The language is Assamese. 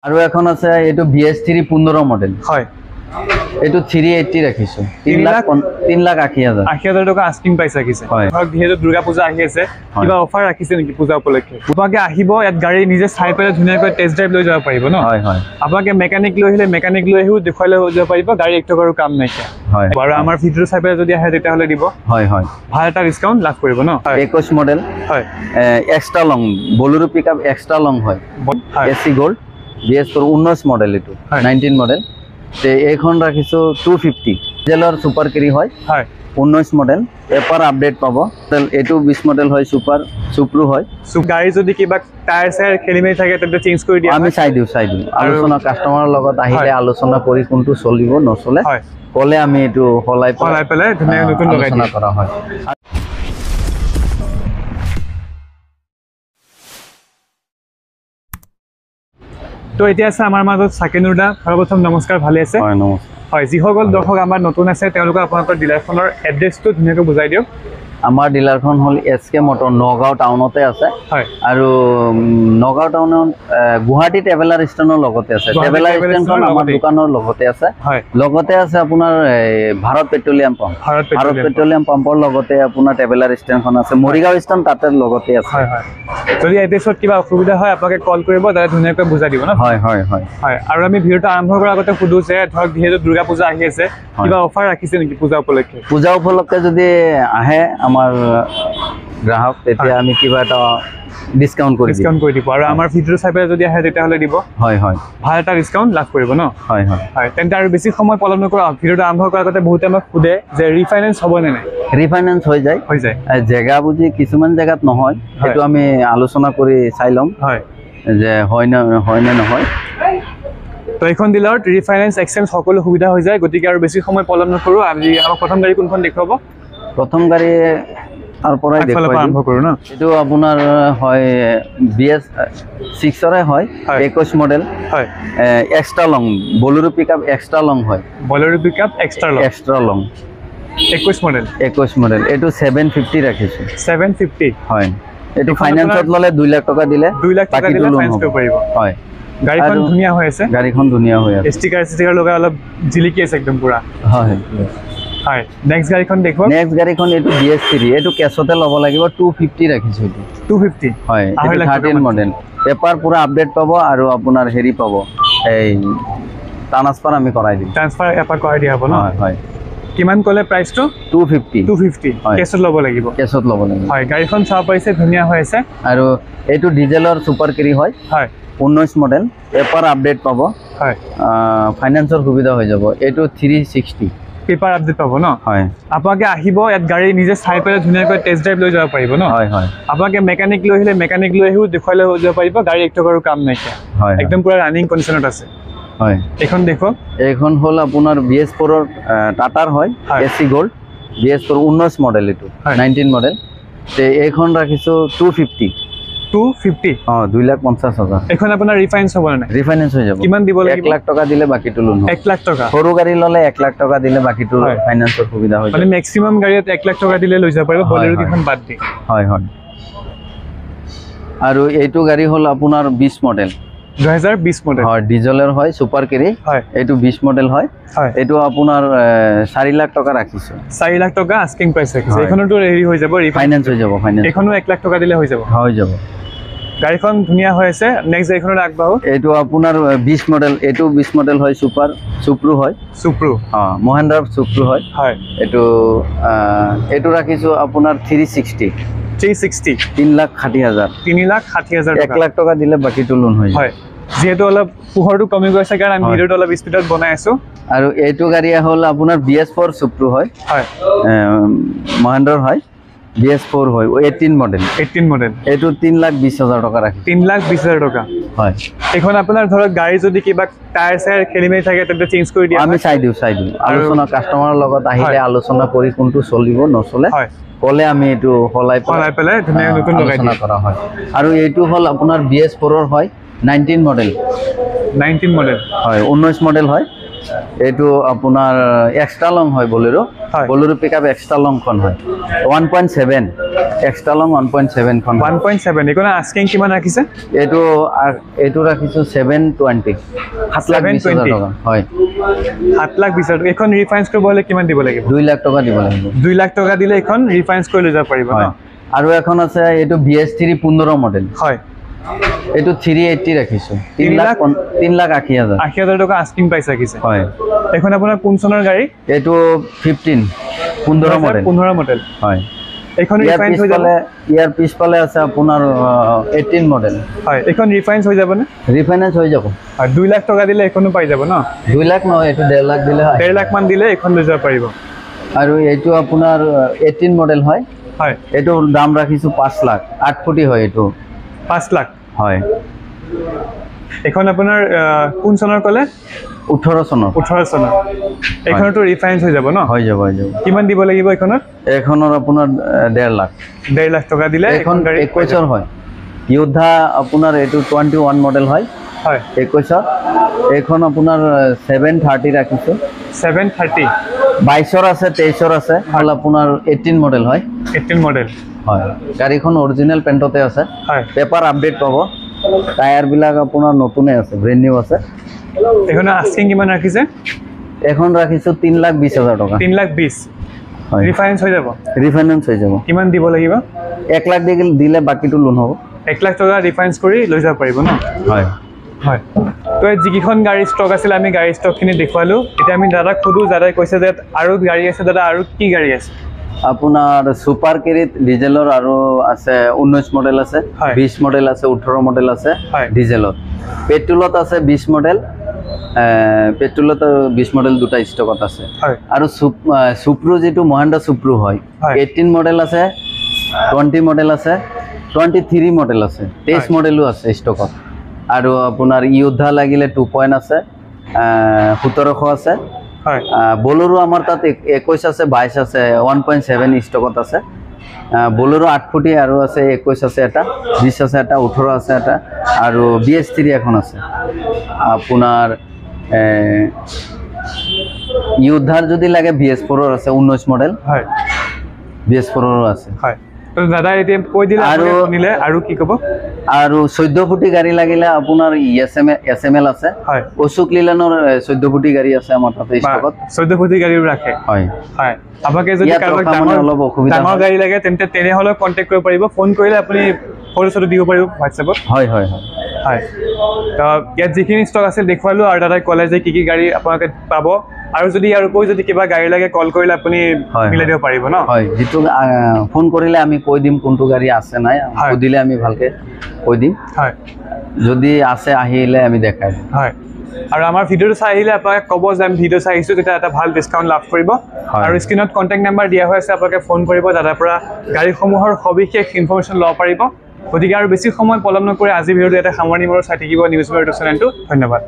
আৰু এখন আছে এইটো BS3 15 মডেল হয় এইটো 380 ৰাখিছো 3,80,000 টকা আস্কিং প্ৰাইস ৰাখিছে ধৰক যেহেতু দুৰ্গা পূজা আহি আছে কিবা অফাৰ ৰাখিছে নেকি পূজা উপলক্ষে আপোনালোকে আহিব ইয়াত গাড়ী নিজে চাই পেলাই ধুনীয়াকৈ টেষ্ট ড্ৰাইভ লৈ যাব পাৰিব ন হয় হয় আপোনালোকে মেকানিক লৈ আহিলে মেকানিক লৈ আহিও দেখুৱাই লৈ যাব পাৰিব গাড়ী এক টকাৰো কাম নাইকিয়া হয় আৰু আমাৰ ভিডিঅ' চাই পেলাই যদি আহে তেতিয়াহ'লে দিব হয় হয় ভাল এটা ডিসকাউন্ট লাভ কৰিব ন 21 মডেল হয় এক্সট্ৰা লং বলেৰো পিকআপ এক্সট্ৰা লং হয় AC গোল্ড BS4 19 মডেল এটো 19 মডেল তে এইখন ৰাখিছো 250 ডিজেলৰ সুপাৰ কেৰি হয় 19 মডেল পেপাৰ আপডেট পাব এটো 20 মডেল হয় সুপ্ৰু হয় গাড়ী যদি কিবা টায়াৰ চায়াৰ খেলিমেলি থাকে তেন্তে চেঞ্জ কৰি দিয়া আমি চাই দিও আলোচনা কাস্টমাৰৰ লগত আহিলে আলোচনা কৰি কোনটো চলিব নচলে কলে আমি এটো হলাই পেলাই ধুনীয়া নতুন লগাই আলোচনা কৰা হয় তো এতিয়া আছে আমাৰ মাজত সাকিনুৰ দা সৰ্বপ্ৰথম নমস্কাৰ ভালে আছে হয় নমস্কাৰ হয় যিসকল দৰ্শক আমাৰ নতুন আছে তেওঁলোকক আপোনালোকৰ ডিলাৰখনৰ এড্ৰেছটো ধুনীয়াকৈ বুজাই দিয়ক আমাৰ ডিলাৰখন হল SK মটৰ নগাঁও টাউনতে আছে আৰু নগাঁও টাউনত গুৱাহাটী ট্ৰেভেলাৰ ষ্টেচনৰ লগতে আছে ট্ৰেভেলাৰ ষ্টেচনখন আমাৰ দোকানৰ লগতে আছে আপোনাৰ ভাৰত পেট্ৰলিয়াম পাম্পৰ লগতে আপোনাৰ ট্ৰেভেলাৰ ষ্টেচনখন আছে মৰিগাঁও ষ্টেচন তাতে লগতে আছে যদি এড্ৰেছত কিবা অসুবিধা হয় আপোনালোকে কল কৰিব তাতে ধুনীয়াকৈ বুজাই দিব ন হয় আৰু আমি ভিডিঅ'টো আৰম্ভ কৰাৰ আগতে সুধো যে ধৰক যিহেতু দুৰ্গা পূজা আহি আছে কিবা অফাৰ ৰাখিছে নেকি পূজা উপলক্ষে যদি আহে আমাৰ গ্ৰাহক তেতিয়া আমি কিবা এটা ডিসকাউন্ট কৰি দিব আৰু আমাৰ ভিডিঅ' চাই পেলাই যদি আহে তেতিয়াহ'লে দিব হয় ভাল এটা ডিসকাউন্ট লাভ কৰিব ন হয় তেন্তে আৰু বেছি সময় পলম নকৰা ভিডিঅ'টো আৰম্ভ কৰাৰ আগতে বহুতে আমাক সুধে যে ৰিফাইনেন্স হ'ব নে নাই ৰিফাইনেন্স হৈ যায় জেগা বুজি কিছুমান জেগাত নহয় সেইটো আমি আলোচনা কৰি চাই ল'ম যে হয় নে নহয় তো এইখন ডিলাৰত ৰিফাইনেন্স এক্সচেঞ্জ সকলো সুবিধা হৈ যায় গতিকে আৰু বেছি সময় পলম নকৰো আজি আমাৰ প্ৰথম গাড়ী কোনখন দেখুৱাব প্ৰথম গাড়ী তাৰপৰাই আৰম্ভ কৰো ন এটো আপোনাৰ হয় BS6 ৰে হয় 21 মডেল এক্সট্ৰা লং বলেৰো পিকআপ এক্সট্ৰা লং হয় এক্সট্ৰা লং 21 মডেল এটো 750 ৰাখিছো 750 হয় এটো ফাইনান্সত ললে 2 লাখ টকা দিলে 2 লাখ টকা দিলে ফাইনান্স কৰিব পাৰিব হয় গাড়ীখন ধুনীয়া হৈ আছে ষ্টিকাৰ লগা অলপ জিলিকি আছে একদম পুৰা হয় নেক্সট গাড়ীখন দেখো নেক্সট গাড়ীখন এটো BS3 এটো কেছতে লব লাগিব 250 ৰাখিছো এটো 250 হয় এটো 13 মডেল পেপাৰ পুৰা আপডেট পাব আৰু আপোনাৰ হেৰি পাব এই ট্ৰান্সফাৰ আমি কৰাই দিম ট্ৰান্সফাৰ এপাৰ কৰাই দিয়া হ'ব ন হয় কিমান কলে প্ৰাইসটো 250 কেছত লব লাগিব হয় গাড়ীখন চাও পাইছে ধুনীয়া হৈ আছে আৰু এটো ডিজেলৰ সুপাৰ কেৰি হয় 19 মডেল পেপাৰ আপডেট পাব হয় ফাইনান্সৰ সুবিধা হৈ যাব এটো 360 পেপাৰ আপডেট পাব ন আপোনালোকে আহিব ইয়াত গাড়ী নিজে চাই পেলাই ধুনীয়াকৈ টেষ্ট ড্ৰাইভ লৈ যাব পাৰিব ন আপোনালোকে মেকানিক লৈ আহিলে মেকানিক লৈ আহিও দেখুৱাই লৈ যাব পাৰিব গাড়ী এক টকাৰো কাম নাইকিয়া একদম পুৰা ৰানিং কণ্ডিশ্যনত আছে এইখন দেখো এইখন হল আপোনাৰ BS4 ৰ টাটাৰ হয় AC গোল্ড BS4 19 মডেল এটো 19 মডেল তে এইখন ৰাখিছো 250 2,50,000 এখন আপোনাৰ ৰিফাইনেন্স হ'ব না ৰিফাইনেন্স হৈ যাব কিমান দিব লাগিব 1 লাখ টকা দিলে বাকিটো লোন 1 লাখ টকা সৰু গাড়ী ললে 1 লাখ টকা দিলে বাকিটো ফাইনান্সৰ সুবিধা হৈ যায় মানে ম্যাক্সিমাম গাড়ীত 1 লাখ টকা দিলে লৈ যাব পাৰিব বলেৰো কিখন বাদ দি হয় আৰু এইটো গাড়ী হল আপোনাৰ 20 মডেল 2020 মডেল হয় ডিজেলৰ হয় সুপাৰ কেৰি এইটো 20 মডেল হয় এইটো আপোনাৰ 4 লাখ টকা ৰাখিছো 4 লাখ টকা আস্কিং প্ৰাইস ৰাখিছে এখনটো ৰেডি হৈ যাব ফাইনান্স হৈ যাব এখনো 1 লাখ টকা দিলে হৈ যাব গাড়ীখন ধুনীয়া হৈ আছে নেক্সট গাড়ীখনৰ আগবাহু এইটো আপোনাৰ 20 মডেল এইটো 20 মডেল হয় সুপ্ৰু হয় মহেন্দ্ৰ সুপ্ৰু হয় এইটো ৰাখিছো আপোনাৰ 360 3,60,000 1 লাখ টকা দিলে বাকিটো লোন হৈ যায় যেহেতু অলপ পোহৰটো কমি গৈছে কাৰণ আমি ভিডিঅ'টো অলপ স্পিডত বনাই আছো আৰু এইটো গাড়ী হল আপোনাৰ BS4 সুপ্ৰু হয় মহেন্দ্ৰৰ হয় BS4 হয় 18 মডেল এটো 3,20,000 টকা ৰাখি 3,20,000 টকা হয় এখন আপোনাৰ ধৰক গাড়ী যদি কিবা টায়াৰ চায়াৰ খেলিমেলি থাকে তেন্তে চেঞ্জ কৰি দিয়া আমি চাই দিও আলোচনা কাস্টমাৰৰ লগত আহিলে আলোচনা কৰি কোনটো চলিব নচলে কলে আমি এটো হলাই পেলাই ধুনীয়া নতুন লগাই দিয়া কৰা হয় আৰু এইটো হল আপোনাৰ BS4 ৰ হয় 19 মডেল হয় 19 মডেল হয় এইটো আপোনাৰ এক্সট্ৰা লং হয় বলেৰো বলেৰো পিকআপ এক্সট্ৰা লং খন হয় 1.7 এক্সট্ৰা লং 1.7 খন 1.7 এইখন আস্কিং কিমান ৰাখিছে এইটো ৰাখিছো 720 7,20,000 টকা হয় 7,20,000 টকা এখন ৰিফাইন্স কৰিব হলে কিমান দিব লাগিব 2 লাখ টকা দিব লাগিব 2 লাখ টকা দিলে এখন ৰিফাইন্স কৰি লৈ যাব পাৰিব ন আৰু এখন আছে এইটো BS3 15 মডেল হয় এইটো 380 ৰাখিছো 3,80,000 80,000 টকা আস্কিং প্ৰাইস ৰাখিছে হয় এখন আপোনাৰ কোন চনৰ গাড়ী এইটো 15 মডেল হয় এখন ৰিফাইন্স হৈ যাব ইয়াৰ পিছফালে আছে আপোনাৰ 18 মডেল হয় এখন ৰিফাইন্স হৈ যাব না ৰিফাইন্স হৈ যাব হয় 2 লাখ টকা দিলে এখনো পাই যাব ন 2 লাখ নহয় এইটো 1.5 লাখ দিলে 1.5 লাখ মান দিলে এখন লৈ যাব পাৰিব আৰু এইটো আপোনাৰ 18 মডেল হয় হয় এইটো দাম ৰাখিছো 5 লাখ 8 ফুটি হয় এইটো 5 লাখ হয় এখন আপোনাৰ কোন চনৰ কলে 18 চনৰ এখনটো ৰিফাইন্স হৈ যাব ন হৈ যাব কিমান দিব লাগিব এখনৰ আপোনাৰ 1.5 লাখ 1.5 লাখ টকা দিলে এখন 21 হয় যোদ্ধা আপোনাৰ এইটো 21 মডেল হয় হয় 21 এখন আপোনাৰ 730 ৰাখিছো 730 22 আছে 23 আছে হল আপোনাৰ 18 মডেল হয় 18 মডেল হয় গাড়ীখন অৰিজিনাল পেণ্টতে আছে হয় পেপাৰ আপডেট পাব টায়াৰ বিলাক আপোনাৰ নতুনে আছে ব্ৰেণ্ড নিউ আছে এখন আস্কিং কিমান ৰাখিছে এখন ৰাখিছো 3,20,000 টকা 3,20,000 হয় ৰিফাইন্স হৈ যাব কিমান দিব লাগিব 1 লাখ দিলে বাকিটো লোন হ'ব 1 লাখ টকা ৰিফাইন্স কৰি লৈ যাব পাৰিব ন হয় হয় তো যিকিখন গাড়ী ষ্টক আছিল আমি গাড়ী ষ্টকখিনি দেখুৱালো এতিয়া আমি দাদাক সোধো দাদাই কৈছে যে আৰু গাড়ী আছে দাদা আৰু কি গাড়ী আছে আপোনাৰ সুপাৰ কেৰিত ডিজেলৰ আৰু আছে 19 মডেল আছে 20 মডেল আছে 18 মডেল আছে ডিজেলত পেট্ৰলত আছে 20 মডেল পেট্ৰলত 20 মডেল দুটা ষ্টকত আছে আৰু সুপ্ৰু যেটো মহেন্দ্ৰ সুপ্ৰু হয় 18 মডেল আছে 20 মডেল আছে 23 মডেল আছে 23 মডেলো আছে ষ্টকত আৰু আপোনাৰ যোদ্ধা লাগিলে 2 পইণ্ট আছে 1700 আছে বলেৰো আমাৰ তাত 21 আছে 22 আছে 1.7 ষ্টকত আছে বলেৰো 8 ফুটি আৰু আছে 21 আছে এটা 20 আছে এটা 18 আছে এটা আৰু BS3 এখন আছে আপোনাৰ যোদ্ধাৰ যদি লাগে BS4 আছে 19 মডেল হয় BS4 আছে হয় তো দাদা এতিয়া কৈ দিলে আৰু নিলে আৰু কি কব আৰু 14 ফুটি গাড়ী লাগিলে আপোনাৰ SML আছে হয় অশোক লীলানৰ 14 ফুটি গাড়ী আছে আমাৰ তাতে ষ্টকত 14 ফুটি গাড়ীও ৰাখে হয় হয় আপোনাকে যদি কাৰোবাক ডাঙৰ গাড়ী লাগে তেন্তে তেনেহলে কন্টাক্ট কৰিব পাৰিব ফোন কৰিলে আপুনি ফটো দিব পাৰিব WhatsApp-ত হয় হয় হয় হয় তো ইয়াত যিখিনি ষ্টক আছে দেখুৱালো আৰু দাদাই ক'লে যে কি গাড়ী আপোনালোকে পাব আৰু যদি আৰু কৈ যদি কিবা গাড়ী লাগে কল কৰিলে আপুনি মিলাই দিব পাৰিব ন হয় যেটো ফোন কৰিলে আমি কৈ দিম কোনটো গাড়ী আছে নাই দিলে আমি ভালকে কৈ দিম হয় যদি আছে আহিলে আমি দেখাই হয় আৰু আমাৰ ভিডিওটো চাই আহিলে আপোনাক ক'ব যে আমি ভিডিও চাই আহিছো তেতিয়া এটা ভাল ডিসকাউন্ট লাভ কৰিব আৰু স্ক্ৰিনত কন্টাক্ট নাম্বাৰ দিয়া হৈ আছে আপোনাক ফোন কৰিব দাদাৰ পৰা গাড়ীসমূহৰ সবিশেষ ইনফৰমেশন ল'ব পাৰিব গতিকে আৰু বেছি সময় পলম নকৰি আজি ভিডিওটো এটা সামৰণি মাৰো চাই থাকিব নিউজ বাৰ চেনেলটো ধন্যবাদ